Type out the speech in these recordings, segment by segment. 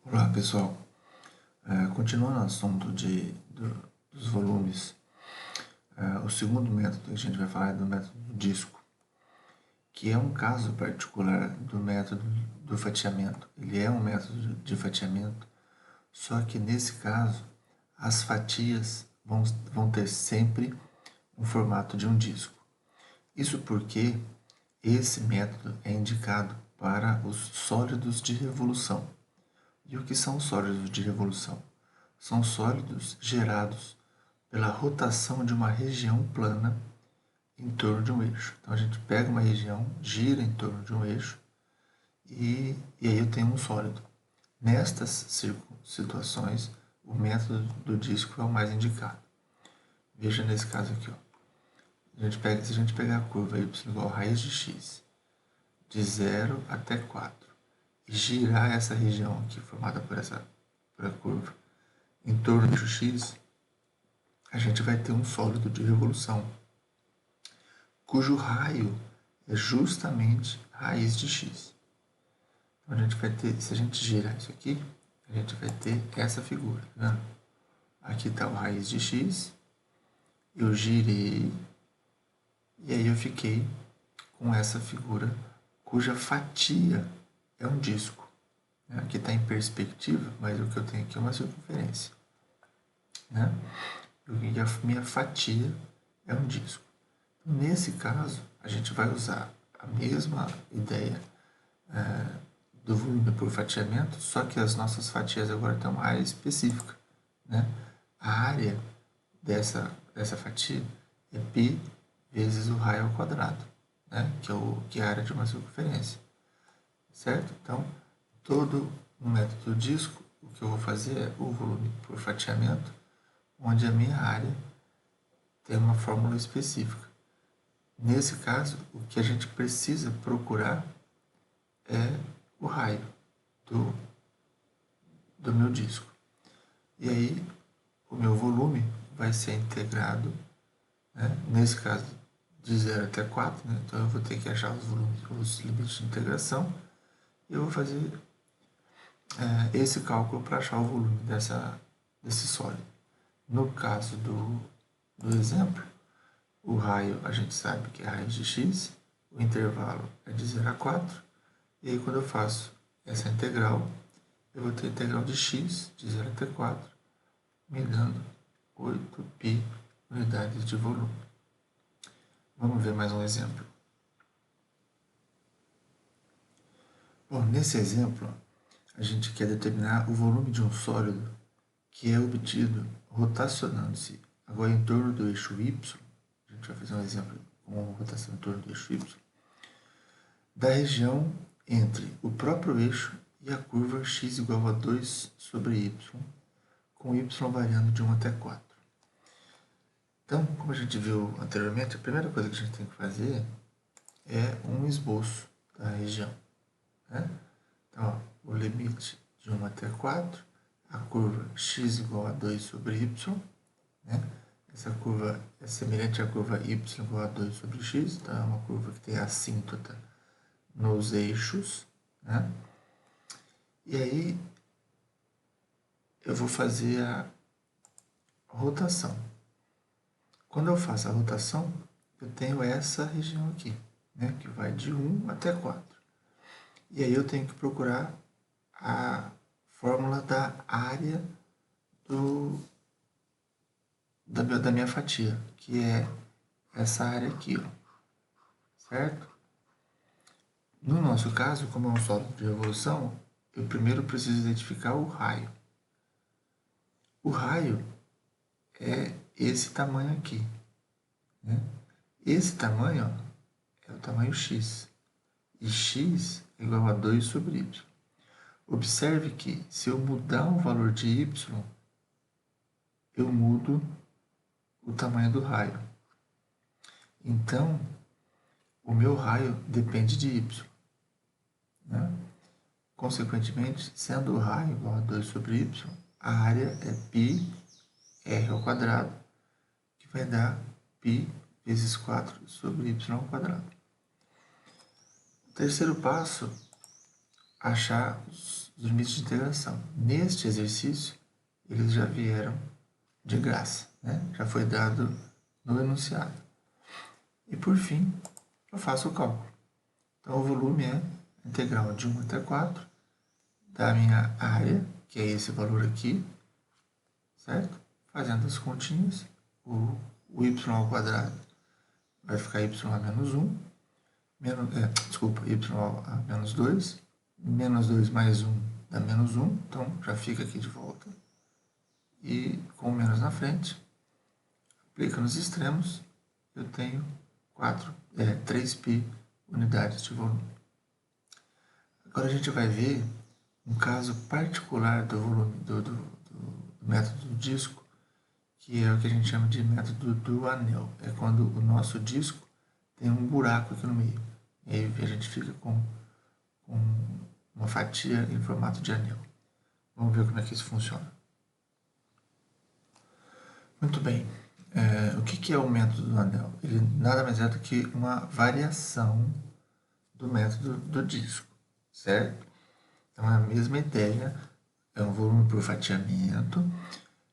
Olá pessoal, continuando o assunto dos volumes, o segundo método que a gente vai falar é do método do disco, que é um caso particular do método do fatiamento. Ele é um método de fatiamento, só que nesse caso as fatias vão ter sempre um formato de um disco. Isso porque esse método é indicado para os sólidos de revolução. E o que são sólidos de revolução? São sólidos gerados pela rotação de uma região plana em torno de um eixo. Então a gente pega uma região, gira em torno de um eixo e aí eu tenho um sólido. Nestas situações, o método do disco é o mais indicado. Veja nesse caso aqui. Ó. Se a gente pegar a curva y igual a raiz de x, de 0 até 4, e girar essa região aqui, formada por a curva, em torno do eixo x, a gente vai ter um sólido de revolução, cujo raio é justamente raiz de x. Então a gente vai ter, se a gente girar isso aqui, a gente vai ter essa figura, tá vendo? Aqui está o raiz de x, eu girei, e aí eu fiquei com essa figura, cuja fatia é um disco. Aqui está em perspectiva, mas o que eu tenho aqui é uma circunferência. Né? E a minha fatia é um disco. Nesse caso, a gente vai usar a mesma ideia do volume por fatiamento, só que as nossas fatias agora têm uma área específica. Né? A área dessa fatia é π vezes o raio ao quadrado, né? que é a área de uma circunferência. Certo? Então, todo o método disco, o que eu vou fazer é o volume por fatiamento, onde a minha área tem uma fórmula específica. Nesse caso, o que a gente precisa procurar é o raio do meu disco. E aí, o meu volume vai ser integrado, né? Nesse caso, de 0 até 4, né? Então eu vou ter que achar os limites de integração, e eu vou fazer esse cálculo para achar o volume desse sólido. No caso do exemplo, o raio a gente sabe que é a raiz de x, o intervalo é de 0 a 4, e aí quando eu faço essa integral, eu vou ter a integral de x, de 0 até 4, me dando 8π unidades de volume. Vamos ver mais um exemplo. Bom, nesse exemplo, a gente quer determinar o volume de um sólido que é obtido rotacionando-se agora em torno do eixo y. A gente vai fazer um exemplo com rotação em torno do eixo y, da região entre o próprio eixo e a curva x igual a 2 sobre y, com y variando de 1 até 4. Então, como a gente viu anteriormente, a primeira coisa que a gente tem que fazer é um esboço da região. Né? Então, ó, o limite de 1 até 4, a curva x igual a 2 sobre y, né? Essa curva é semelhante à curva y igual a 2 sobre x, então é uma curva que tem assíntota nos eixos. Né? E aí, eu vou fazer a rotação. Quando eu faço a rotação, eu tenho essa região aqui, né? Que vai de 1 até 4. E aí eu tenho que procurar a fórmula da área da minha fatia, que é essa área aqui, ó, certo? No nosso caso, como é um sólido de revolução, eu primeiro preciso identificar o raio. O raio é esse tamanho aqui. Né? Esse tamanho, ó, é o tamanho x. E x é igual a 2 sobre y. Observe que, se eu mudar o valor de y, eu mudo o tamanho do raio. Então, o meu raio depende de y. Né? Consequentemente, sendo o raio igual a 2 sobre y, a área é π r ao quadrado, que vai dar π vezes 4 sobre y ao quadrado. O terceiro passo, achar os limites de integração. Neste exercício, eles já vieram de graça, né? Já foi dado no enunciado. E por fim, eu faço o cálculo. Então, o volume é integral de 1 até 4 da minha área, que é esse valor aqui, certo? Fazendo as continhas, o y ao quadrado vai ficar y a menos 1, y a menos 2, menos 2 mais 1 dá menos 1, então já fica aqui de volta. E com o menos na frente, aplica nos extremos, eu tenho 3π unidades de volume. Agora a gente vai ver um caso particular do volume do método do disco, que é o que a gente chama de método do anel. É quando o nosso disco tem um buraco aqui no meio. E aí a gente fica com uma fatia em formato de anel. Vamos ver como é que isso funciona. Muito bem. O que é o método do anel? Ele nada mais é do que uma variação do método do disco, certo? Então é a mesma ideia, é um volume por fatiamento,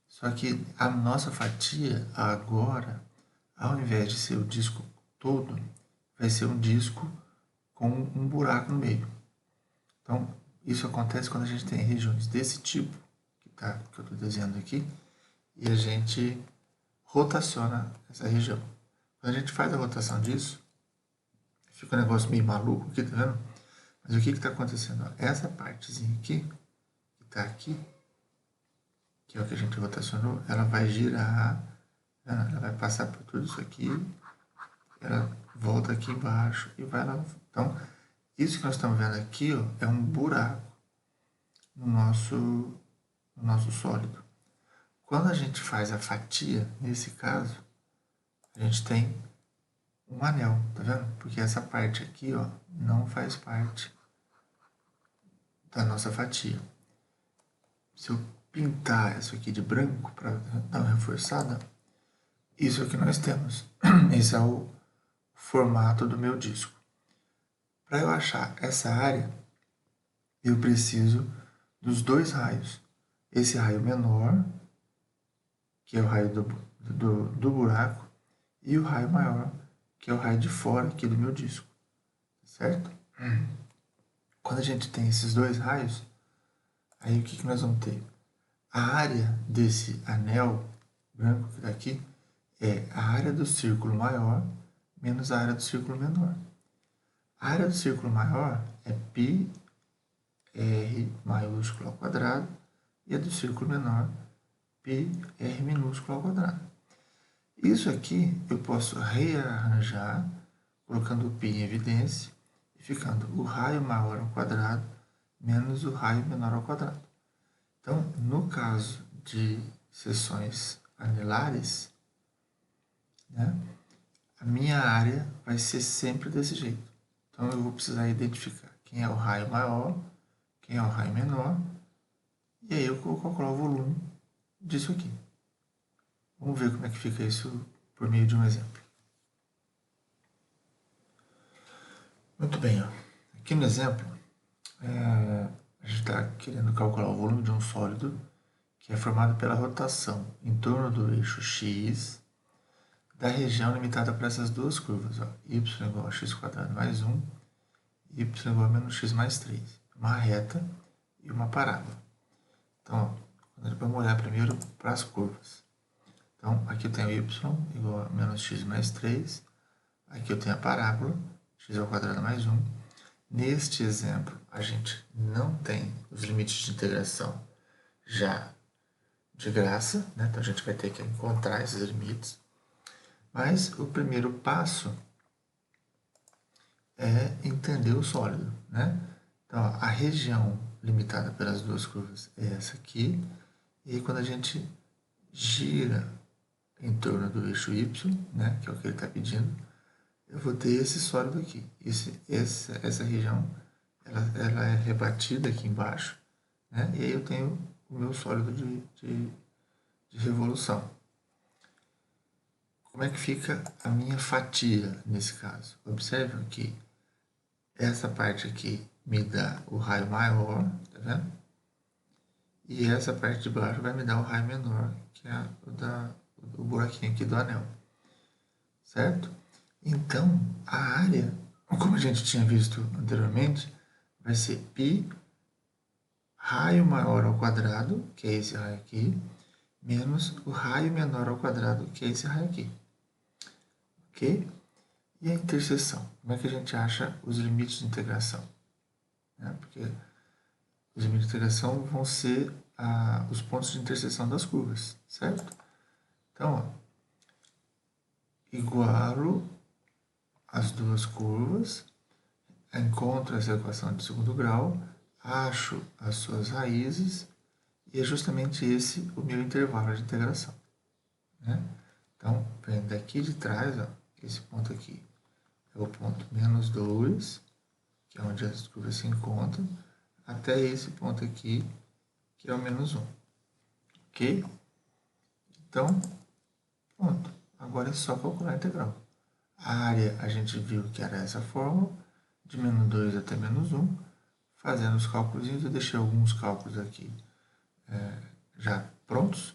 só que a nossa fatia agora, ao invés de ser o disco todo, vai ser um disco com um buraco no meio. Então, isso acontece quando a gente tem regiões desse tipo, que eu estou desenhando aqui, e a gente rotaciona essa região. Quando a gente faz a rotação disso, fica um negócio meio maluco aqui, tá vendo? Mas o que está acontecendo? Essa partezinha aqui, que está aqui, que é o que a gente rotacionou, ela vai girar, ela vai passar por tudo isso aqui, ela volta aqui embaixo e vai lá. Então, isso que nós estamos vendo aqui, ó, é um buraco no nosso sólido. Quando a gente faz a fatia, nesse caso, a gente tem um anel, tá vendo? Porque essa parte aqui, ó, não faz parte da nossa fatia. Se eu pintar isso aqui de branco para dar uma reforçada, isso é o que nós temos. Esse é o formato do meu disco. Para eu achar essa área, eu preciso dos dois raios. Esse raio menor, que é o raio do buraco, e o raio maior, que é o raio de fora aqui do meu disco, certo? Quando a gente tem esses dois raios, aí o que nós vamos ter? A área desse anel branco que está aqui é a área do círculo maior menos a área do círculo menor. A área do círculo maior é πr maiúsculo ao quadrado e a do círculo menor πr minúsculo ao quadrado. Isso aqui eu posso rearranjar colocando o π em evidência e ficando o raio maior ao quadrado menos o raio menor ao quadrado. Então, no caso de seções anelares, né, a minha área vai ser sempre desse jeito. Então, eu vou precisar identificar quem é o raio maior, quem é o raio menor, e aí eu vou calcular o volume disso aqui. Vamos ver como é que fica isso por meio de um exemplo. Muito bem, ó. Aqui no exemplo, a gente está querendo calcular o volume de um sólido que é formado pela rotação em torno do eixo x da região limitada por essas duas curvas, ó, y igual a x² mais 1, y igual a menos x mais 3. Uma reta e uma parábola. Então, vamos olhar primeiro para as curvas. Então, aqui eu tenho y igual a menos x mais 3. Aqui eu tenho a parábola, x² mais 1. Neste exemplo, a gente não tem os limites de integração já de graça, né? Então a gente vai ter que encontrar esses limites. Mas o primeiro passo é entender o sólido, né? Então, a região limitada pelas duas curvas é essa aqui. E aí, quando a gente gira em torno do eixo y, né, que é o que ele está pedindo, eu vou ter esse sólido aqui. Essa região ela é rebatida aqui embaixo, né? E aí eu tenho o meu sólido de revolução. Como é que fica a minha fatia nesse caso? Observe que essa parte aqui me dá o raio maior, tá vendo? E essa parte de baixo vai me dar o raio menor, que é o buraquinho aqui do anel, certo? Então, a área, como a gente tinha visto anteriormente, vai ser π raio maior ao quadrado, que é esse raio aqui, menos o raio menor ao quadrado, que é esse raio aqui. Ok? E a interseção? Como é que a gente acha os limites de integração? Porque os limites de integração vão ser os pontos de interseção das curvas, certo? Então, ó, igualo as duas curvas, encontro essa equação de segundo grau, acho as suas raízes, e é justamente esse o meu intervalo de integração. Né? Então, vem daqui de trás, ó, esse ponto aqui é o ponto menos 2, que é onde as curvas se encontram, até esse ponto aqui, que é o menos 1. Ok? Então, pronto. Agora é só calcular a integral. A área a gente viu que era essa fórmula, de menos 2 até menos 1. Fazendo os cálculos, eu deixei alguns cálculos aqui já prontos.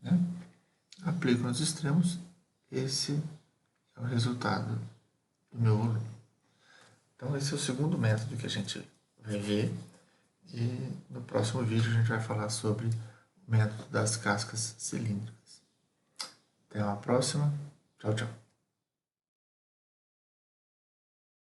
Né? Aplico nos extremos, esse é o resultado do meu volume. Então, esse é o segundo método que a gente vai ver. E no próximo vídeo a gente vai falar sobre o método das cascas cilíndricas. Até uma próxima. Tchau, tchau.